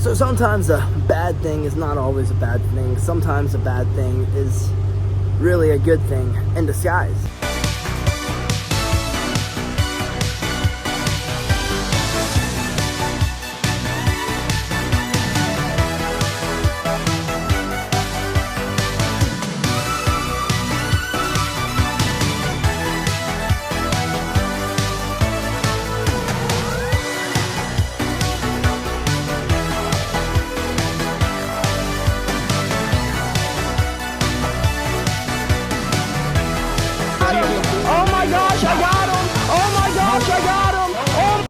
So sometimes a bad thing is not always a bad thing. Sometimes a bad thing is really a good thing in disguise.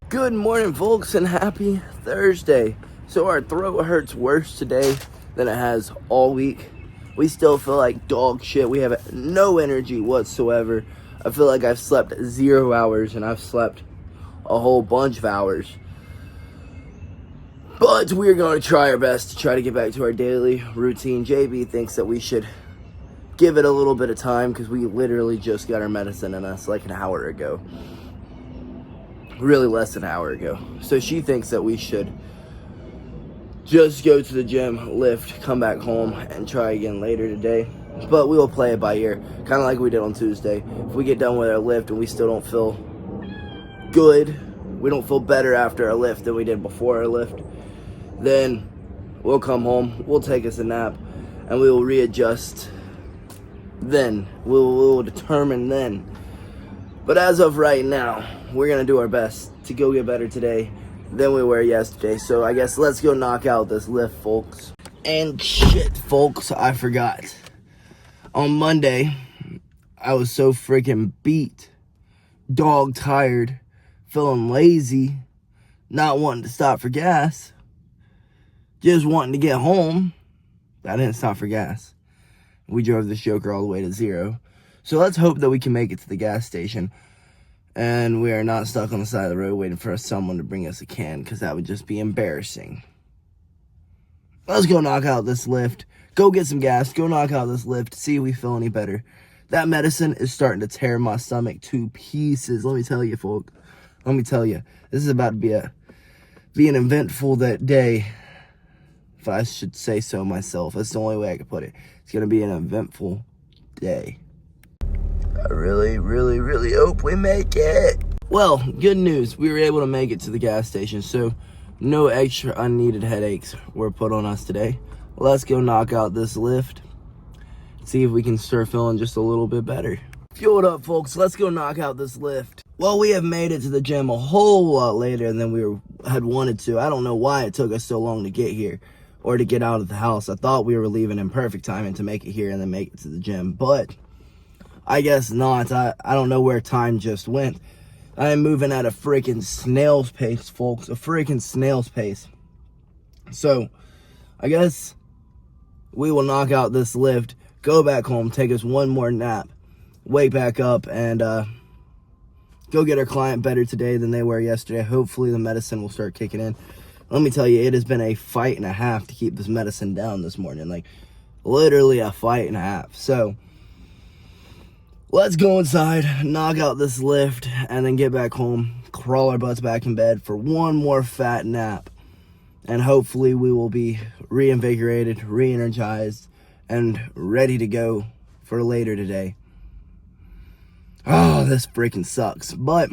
Good morning, folks, and happy Thursday. So our throat hurts worse today than it has all week. We still feel like dog shit. We have no energy whatsoever. I feel like I've slept 0 hours, and I've slept a whole bunch of hours. But we're going to try our best to try to get back to our daily routine. JB thinks that we should give it a little bit of time because we literally just got our medicine in us like an hour ago. Really less than an hour ago. So she thinks that we should just go to the gym, lift, come back home, and try again later today. But we will play it by ear, kind of like we did on Tuesday. If we get done with our lift and we still don't feel good, we don't feel better after our lift than we did before our lift, then we'll come home, we'll take us a nap, and we will readjust then. We'll determine then. But as of right now, we're going to do our best to go get better today than we were yesterday. So I guess let's go knock out this lift, folks. And shit, folks, I forgot. On Monday, I was so freaking beat, dog tired, feeling lazy, not wanting to stop for gas, just wanting to get home. I didn't stop for gas. We drove this joker all the way to 0. So let's hope that we can make it to the gas station and we are not stuck on the side of the road waiting for someone to bring us a can, because that would just be embarrassing. Let's go knock out this lift. Go get some gas. Go knock out this lift. See if we feel any better. That medicine is starting to tear my stomach to pieces. Let me tell you, folks. Let me tell you. This is about to be an eventful day, if I should say so myself. That's the only way I could put it. It's going to be an eventful day. I really, really, really hope we make it. Well, good news. We were able to make it to the gas station, so no extra unneeded headaches were put on us today. Let's go knock out this lift. See if we can start feeling just a little bit better. Fuel it up, folks. Let's go knock out this lift. Well, we have made it to the gym a whole lot later than we had wanted to. I don't know why it took us so long to get here or to get out of the house. I thought we were leaving in perfect timing to make it here and then make it to the gym, but I guess not. I don't know where time just went. I am moving at a freaking snail's pace, folks. A freaking snail's pace. So, I guess we will knock out this lift, go back home, take us one more nap, wake back up, and go get our client better today than they were yesterday. Hopefully the medicine will start kicking in. Let me tell you, it has been a fight and a half to keep this medicine down this morning. Like, literally a fight and a half. So, let's go inside, knock out this lift, and then get back home, crawl our butts back in bed for one more fat nap. And hopefully we will be reinvigorated, re-energized, and ready to go for later today. Oh, this freaking sucks. But,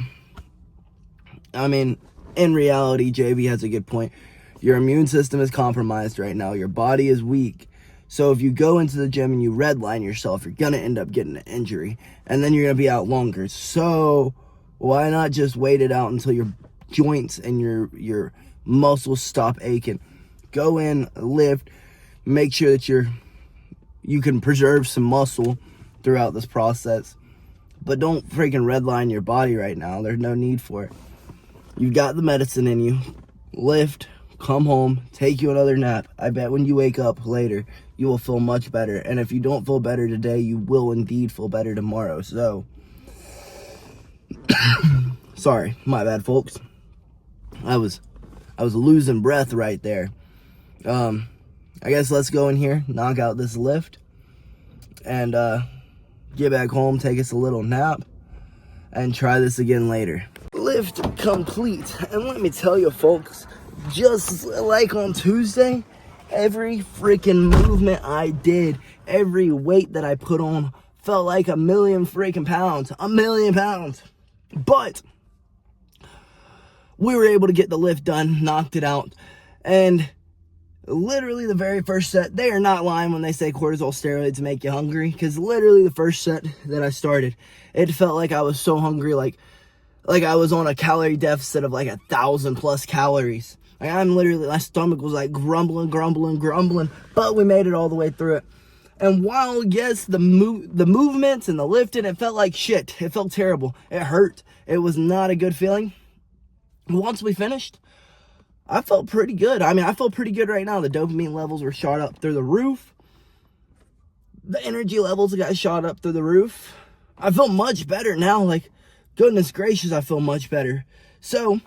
I mean, in reality, JB has a good point. Your immune system is compromised right now. Your body is weak. So if you go into the gym and you redline yourself, you're going to end up getting an injury. And then you're going to be out longer. So why not just wait it out until your joints and your muscles stop aching? Go in, lift, make sure that you can preserve some muscle throughout this process. But don't freaking redline your body right now. There's no need for it. You've got the medicine in you. Lift, come home, take you another nap. I bet when you wake up later, you will feel much better. And if you don't feel better today, you will indeed feel better tomorrow. So, sorry, my bad, folks. I was losing breath right there. I guess let's go in here, knock out this lift, and get back home, take us a little nap, and try this again later. Lift complete. And let me tell you, folks, just like on Tuesday, every freaking movement I did, every weight that I put on felt like a million freaking pounds. A million pounds. But we were able to get the lift done, knocked it out. And literally the very first set, they are not lying when they say cortisol steroids make you hungry. Because literally the first set that I started, it felt like I was so hungry, like I was on a calorie deficit of like 1,000 plus calories. Like I'm literally, my stomach was like grumbling, but we made it all the way through it. And while, yes, the movements and the lifting, it felt like shit. It felt terrible. It hurt. It was not a good feeling. Once we finished, I felt pretty good. I mean, I feel pretty good right now. The dopamine levels were shot up through the roof. The energy levels got shot up through the roof. I feel much better now. Like, goodness gracious, I feel much better. So,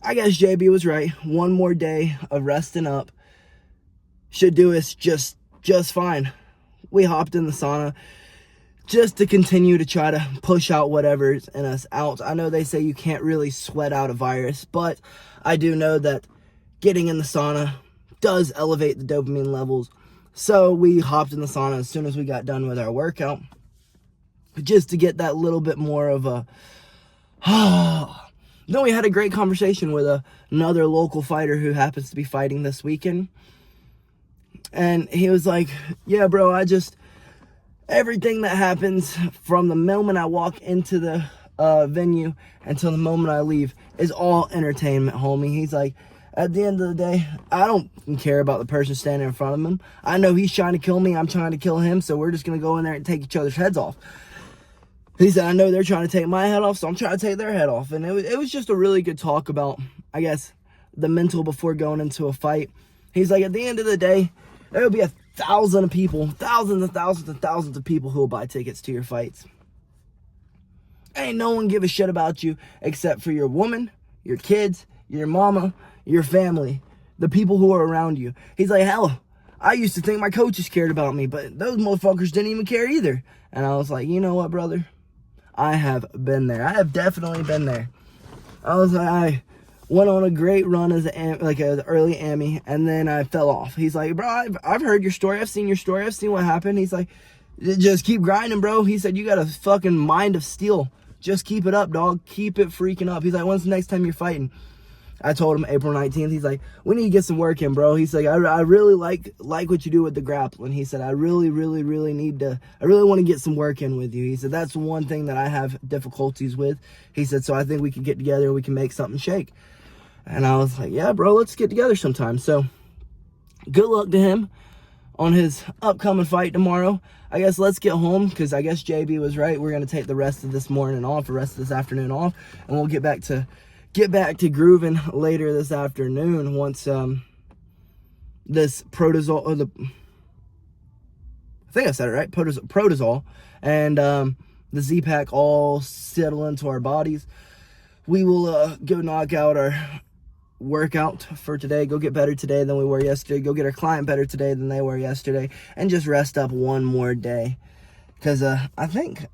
I guess JB was right. One more day of resting up should do us just fine. We hopped in the sauna just to continue to try to push out whatever's in us out. I know they say you can't really sweat out a virus, but I do know that getting in the sauna does elevate the dopamine levels. So we hopped in the sauna as soon as we got done with our workout, just to get that little bit more of a Then we had a great conversation with another local fighter who happens to be fighting this weekend. And he was like, yeah, bro, everything that happens from the moment I walk into the venue until the moment I leave is all entertainment, homie. He's like, at the end of the day, I don't care about the person standing in front of him. I know he's trying to kill me. I'm trying to kill him. So we're just going to go in there and take each other's heads off. He said, I know they're trying to take my head off, so I'm trying to take their head off. And it was just a really good talk about, I guess, the mental before going into a fight. He's like, at the end of the day, there will be 1,000 people, thousands and thousands and thousands of people who will buy tickets to your fights. Ain't no one give a shit about you except for your woman, your kids, your mama, your family, the people who are around you. He's like, hell, I used to think my coaches cared about me, but those motherfuckers didn't even care either. And I was like, you know what, brother? I have been there. I have definitely been there. I went on a great run as an early Emmy, and then I fell off. He's like, bro, I've heard your story. I've seen your story. I've seen what happened. He's like, just keep grinding, bro. He said, you got a fucking mind of steel. Just keep it up, dog. Keep it freaking up. He's like, when's the next time you're fighting? I told him April 19th. He's like, we need to get some work in, bro. He's like, I really like what you do with the grappling. He said, I really want to get some work in with you. He said, that's one thing that I have difficulties with. He said, so I think we could get together and we can make something shake. And I was like, yeah, bro, let's get together sometime. So good luck to him on his upcoming fight tomorrow. I guess let's get home, because I guess JB was right. We're going to take the rest of this morning off, the rest of this afternoon off, and we'll get back to grooving later this afternoon once this I think I said it right, protozol and the Z-Pack all settle into our bodies. We will go knock out our workout for today, go get better today than we were yesterday, go get our client better today than they were yesterday, and just rest up one more day, because I think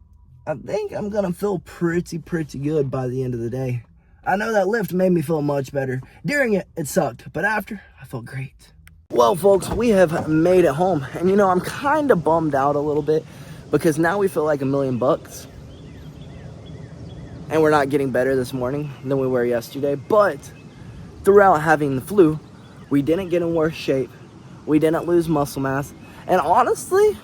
I'm gonna feel pretty good by the end of the day. I know that lift made me feel much better. During it, it sucked, but after, I felt great. Well, folks, we have made it home, and I'm kind of bummed out a little bit, because now we feel like $1,000,000, and we're not getting better this morning than we were yesterday. But throughout having the flu, we didn't get in worse shape, we didn't lose muscle mass, and honestly,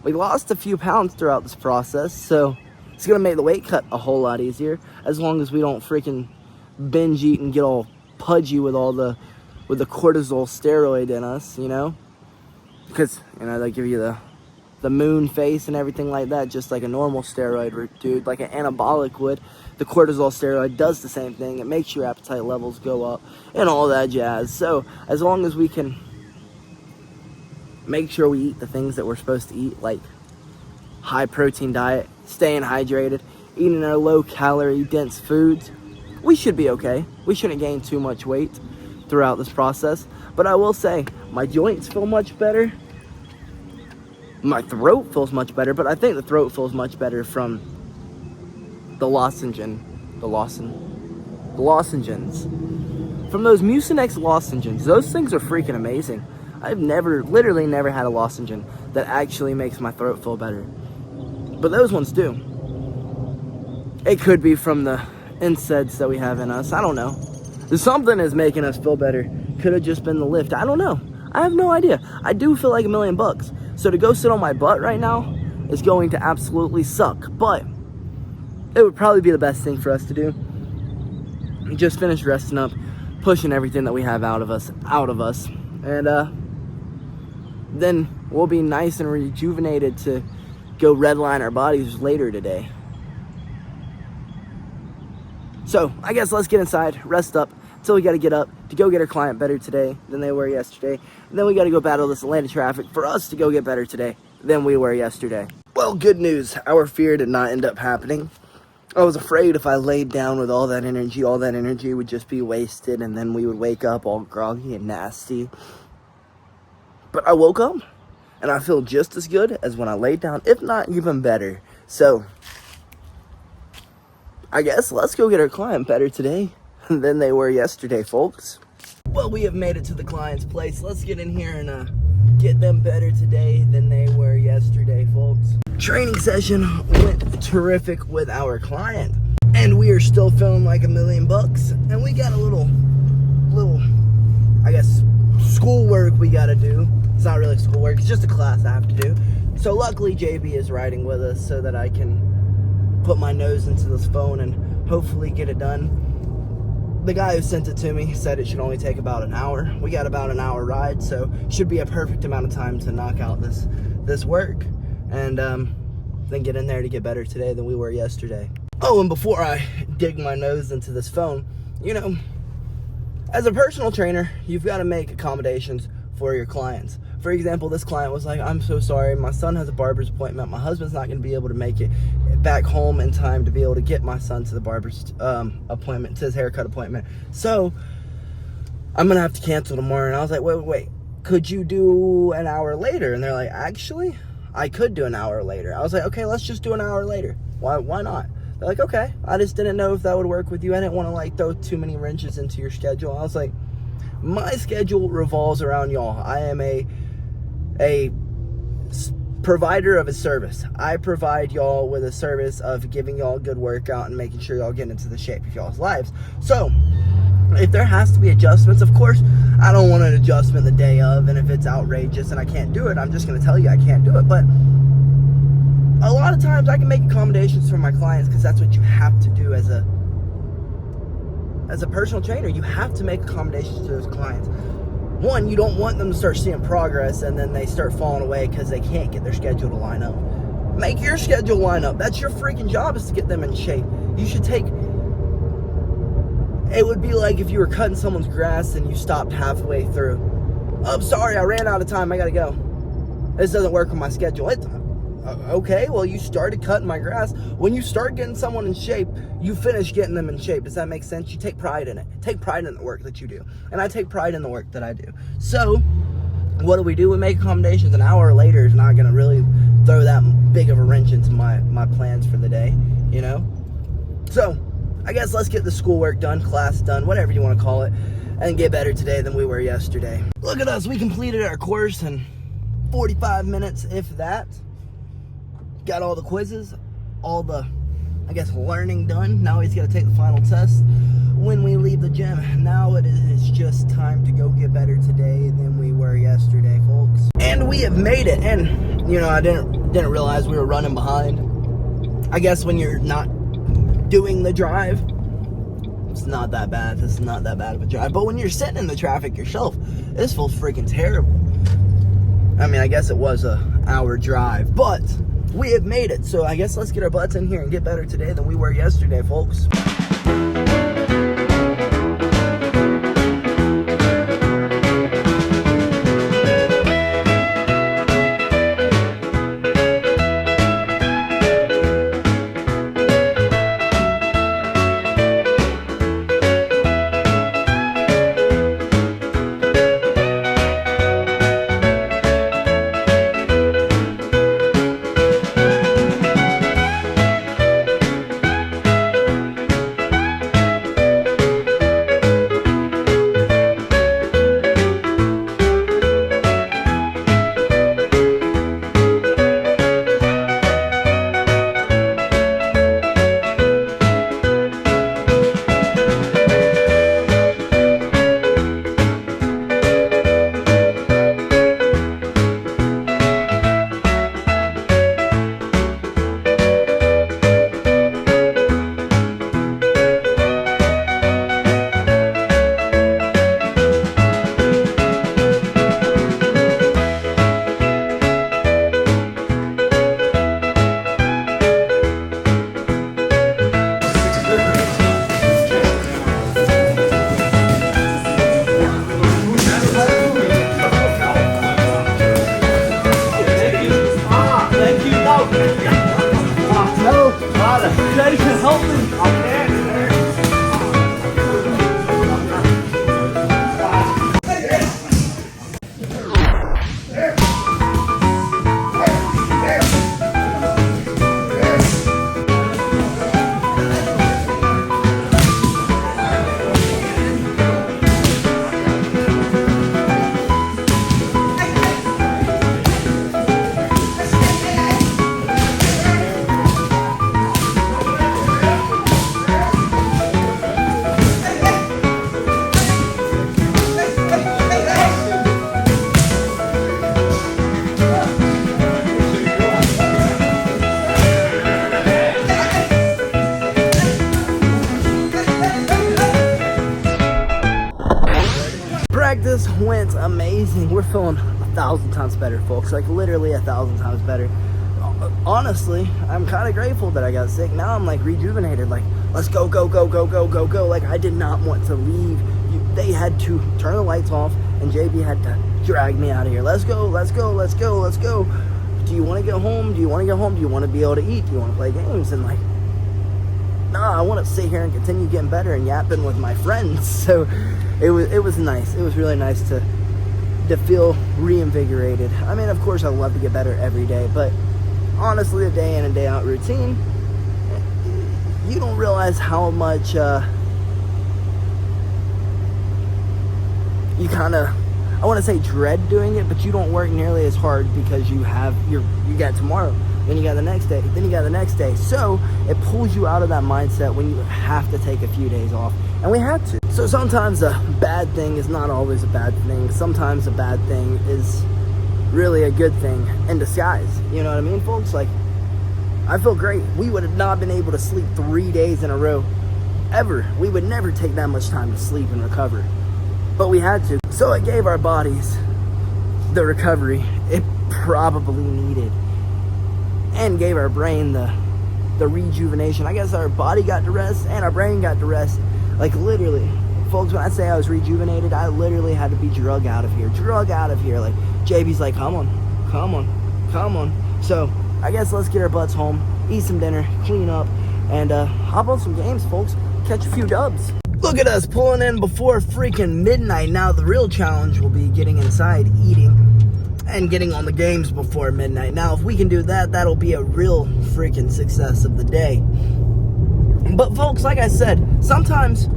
we lost a few pounds throughout this process, so it's gonna make the weight cut a whole lot easier, as long as we don't freaking binge eat and get all pudgy with the cortisol steroid in us, because they give you the moon face and everything like that, just like a normal steroid, dude, like an anabolic would. The cortisol steroid does the same thing. It makes your appetite levels go up and all that jazz. So as long as we can make sure we eat the things that we're supposed to eat, like high protein diet, staying hydrated, eating our low calorie dense foods, we should be okay. We shouldn't gain too much weight throughout this process. But I will say, my joints feel much better. My throat feels much better, but I think the throat feels much better from the lozenges. from those Mucinex lozenges. Those things are freaking amazing. I've literally never had a lozenge that actually makes my throat feel better. But those ones do. It could be from the NSAIDs that we have in us. I don't know. Something is making us feel better. Could have just been the lift. I don't know. I have no idea. I do feel like $1,000,000. So to go sit on my butt right now is going to absolutely suck. But it would probably be the best thing for us to do. Just finish resting up, pushing everything that we have out of us. And then we'll be nice and rejuvenated to go redline our bodies later today. So I guess let's get inside, rest up, until we got to get up to go get our client better today than they were yesterday. And then we got to go battle this Atlanta traffic for us to go get better today than we were yesterday. Well, good news. Our fear did not end up happening. I was afraid if I laid down with all that energy would just be wasted, and then we would wake up all groggy and nasty. But I woke up, and I feel just as good as when I laid down, if not even better. So I guess let's go get our client better today than they were yesterday, folks. Well, we have made it to the client's place. Let's get in here and get them better today than they were yesterday, folks. Training session went terrific with our client, and we are still feeling like $1,000,000. And we got a little, I guess, schoolwork we got to do. It's not really schoolwork. It's just a class I have to do. So luckily, JB is riding with us so that I can put my nose into this phone and hopefully get it done. The guy who sent it to me said it should only take about an hour. We got about an hour ride, so should be a perfect amount of time to knock out this work and then get in there to get better today than we were yesterday. Oh, and before I dig my nose into this phone, you know, as a personal trainer, you've got to make accommodations for your clients. For example, this client was like, I'm so sorry, my son has a barber's appointment. My husband's not going to be able to make it back home in time to be able to get my son to the barber's appointment, to his haircut appointment. So I'm going to have to cancel tomorrow. And I was like, wait, could you do an hour later? And they're like, actually, I could do an hour later. I was like, okay, let's just do an hour later. Why not? They're like, okay. I just didn't know if that would work with you. I didn't want to like throw too many wrenches into your schedule. I was like, my schedule revolves around y'all. I am a provider of a service. I provide y'all with a service of giving y'all a good workout and making sure y'all get into the shape of y'all's lives. So if there has to be adjustments, of course, I don't want an adjustment the day of, and if it's outrageous and I can't do it, I'm just going to tell you I can't do it. But a lot of times I can make accommodations for my clients because that's what you have to do as a personal trainer. You have to make accommodations to those clients. One, you don't want them to start seeing progress and then they start falling away because they can't get their schedule to line up. Make your schedule line up. That's your freaking job, is to get them in shape. You should take... It would be like if you were cutting someone's grass and you stopped halfway through. Oh, sorry, I ran out of time. I gotta go. This doesn't work with my schedule. Okay, well, you started cutting my grass. When you start getting someone in shape, you finish getting them in shape. Does that make sense? You take pride in it. Take pride in the work that you do. And I take pride in the work that I do. So, what do? We make accommodations. An hour later is not going to really throw that big of a wrench into my plans for the day, you know? So, I guess let's get the schoolwork done, class done, whatever you want to call it, and get better today than we were yesterday. Look at us. We completed our course in 45 minutes, if that. Got all the quizzes, all the, I guess, learning done. Now he's got to take the final test when we leave the gym. Now it is just time to go get better today than we were yesterday, folks. And we have made it. And, you know, I didn't realize we were running behind. I guess when you're not doing the drive, it's not that bad. This is not that bad of a drive. But when you're sitting in the traffic yourself, this feels freaking terrible. I mean, I guess it was an hour drive, but we have made it. So I guess let's get our butts in here and get better today than we were yesterday, folks. practice went amazing. We're feeling 1,000 times better, folks. Like, literally 1,000 times better. Honestly, I'm kind of grateful that I got sick. Now I'm, like, rejuvenated. Like, let's go, go, go, go, go, go, go. Like, I did not want to leave. They had to turn the lights off, and JB had to drag me out of here. Let's go, let's go, let's go, let's go. Do you want to get home? Do you want to get home? Do you want to be able to eat? Do you want to play games? And, like, nah, I want to sit here and continue getting better and yapping with my friends. So it was nice. It was really nice to feel reinvigorated. I mean, of course, I love to get better every day, but honestly, a day in and day out routine, you don't realize how much you kind of, I want to say dread doing it, but you don't work nearly as hard because you got tomorrow, then you got the next day, then you got the next day. So it pulls you out of that mindset when you have to take a few days off, and we had to. So sometimes a bad thing is not always a bad thing. Sometimes a bad thing is really a good thing in disguise. You know what I mean, folks? Like, I feel great. We would have not been able to sleep 3 days in a row, ever. We would never take that much time to sleep and recover, but we had to. So it gave our bodies the recovery it probably needed, and gave our brain the rejuvenation. I guess our body got to rest and our brain got to rest. Like, literally, folks, when I say I was rejuvenated, I literally had to be drug out of here. Like, JB's like, come on, come on, come on. So I guess let's get our butts home, eat some dinner, clean up, and hop on some games, folks. Catch a few dubs. Look at us pulling in before freaking midnight. Now the real challenge will be getting inside, eating, and getting on the games before midnight. Now, if we can do that, that'll be a real freaking success of the day. But folks, like I said, sometimes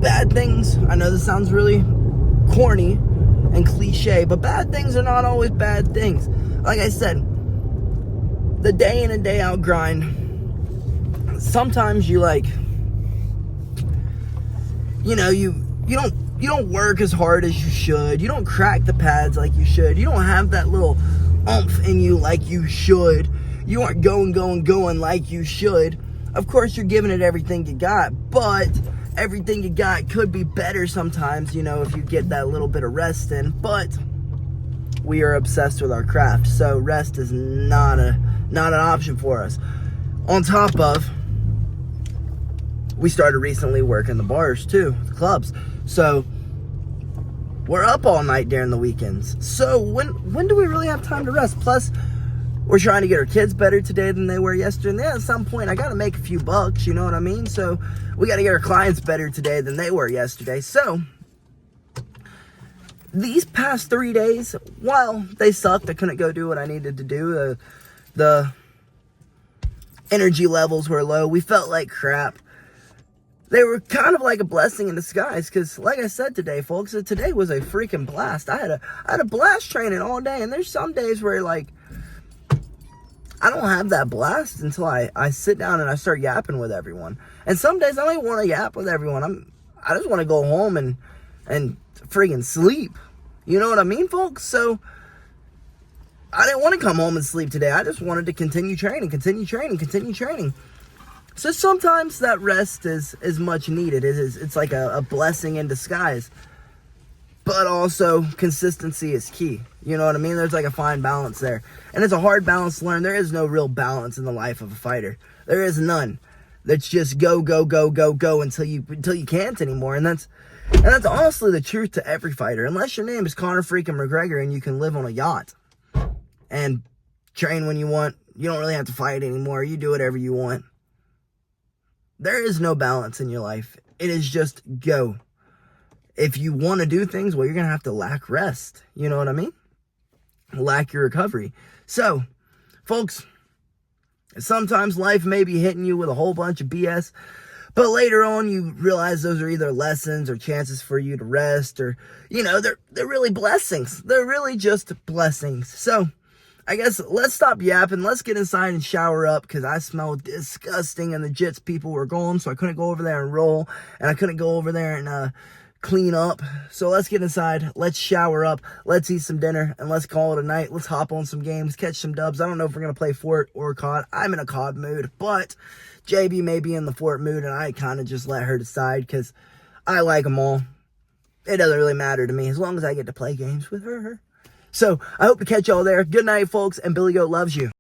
bad things, I know this sounds really corny and cliche, but bad things are not always bad things. Like I said, the day in and day out grind, sometimes you, like, you know, you don't work as hard as you should. You don't crack the pads like you should. You don't have that little oomph in you like you should. You aren't going like you should. Of course, you're giving it everything you got, but everything you got could be better sometimes, you know, if you get that little bit of rest in. But we are obsessed with our craft, so rest is not an option for us. On top of, we started recently working the bars too, the clubs. So we're up all night during the weekends. So when do we really have time to rest? Plus, we're trying to get our kids better today than they were yesterday. And then at some point, I got to make a few bucks, you know what I mean? So we got to get our clients better today than they were yesterday. So these past 3 days, while they sucked, I couldn't go do what I needed to do. The energy levels were low. We felt like crap. They were kind of like a blessing in disguise, because like I said today, folks, today was a freaking blast. I had a blast training all day, and there's some days where, like, I don't have that blast until I sit down and I start yapping with everyone. And some days I don't even want to yap with everyone. I just want to go home and friggin' sleep. You know what I mean, folks? So I didn't want to come home and sleep today. I just wanted to continue training. So sometimes that rest is much needed. It's like a blessing in disguise. But also, consistency is key. You know what I mean? There's like a fine balance there. And it's a hard balance to learn. There is no real balance in the life of a fighter. There is none. That's just go until you can't anymore. And that's honestly the truth to every fighter. Unless your name is Conor freaking McGregor and you can live on a yacht and train when you want. You don't really have to fight anymore. You do whatever you want. There is no balance in your life. It is just go. If you want to do things, well, you're going to have to lack rest. You know what I mean? Lack your recovery. So, folks, sometimes life may be hitting you with a whole bunch of BS, but later on you realize those are either lessons or chances for you to rest, or, you know, they're really blessings. They're really just blessings. So, I guess let's stop yapping. Let's get inside and shower up, because I smell disgusting and the Jits people were gone, so I couldn't go over there and roll, and I couldn't go over there and clean up. So let's get inside, let's shower up, let's eat some dinner, and let's call it a night. Let's hop on some games, catch some dubs. I don't know if we're going to play Fort or COD. I'm in a COD mood, but JB may be in the Fort mood, and I kind of just let her decide, because I like them all. it doesn't really matter to me as long as I get to play games with her. So I hope to catch y'all there. Good night, folks, and Billy Goat loves you.